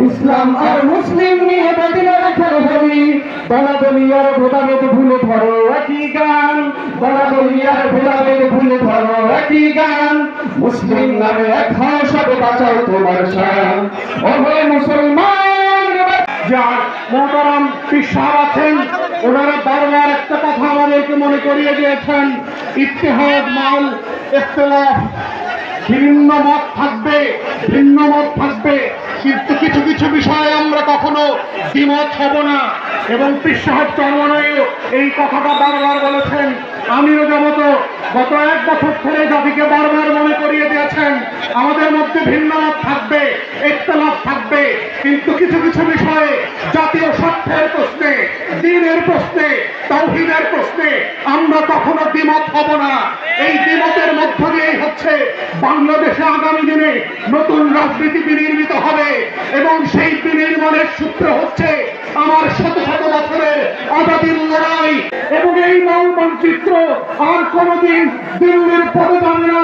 ইসলাম আর মুসলিম নিয়ে বেদিনের খেলাধুলি, বলাবলি আর ভেদাভেদ ভুলে ধরো একই গান, বলাবলি আর ভেদাভেদ ভুলে ধরো একই গান, মুসলিম নামে এক হও সবে বাঁচাও তোমার শান। ওহে মুসলমান, যার মোহতারাম পীর সাহেব আছেন, ওনারা বারবার একটা কথা আমাদেরকে মনে করিয়ে দিয়েছেন, ইত্তেহাদ মাল ইখতিলাফ, ভিন্ন মত থাকবে, ভিন্ন মত থাকবে, কিন্তু কিছু কিছু বিষয়ে আমরা কখনো দ্বিমত হব না। এবং পীর সাহেব চরমনাইও এই কথাটা বারবার বলেছেন। আমিও যেমত গত 1 বছর ধরে জাতিকে বারবার মনে করিয়ে দিয়েছেন, আমাদের মধ্যে ভিন্ন মত থাকবে, ইখতিলাফ থাকবে, কিন্তু কিছু কিছু বিষয়ে জাতীয় স্বার্থের প্রশ্নে, দ্বীনের প্রশ্নে, তাওহীদের প্রশ্নে আমরা কখনো দ্বিমত হব না। এই দ্বিমতের মধ্য দিয়েই হচ্ছে বাংলাদেশে আগামী দিনে নতুন রাজনীতি বিনির্মিত হবে, এবং সেই বিনির্মাণের সূত্র হচ্ছে আমার শত শত বছরের আজাদীর লড়াই। এবং এই নৌ মানচিত্র আর কোনদিন দিল্লির পদে যাবে না।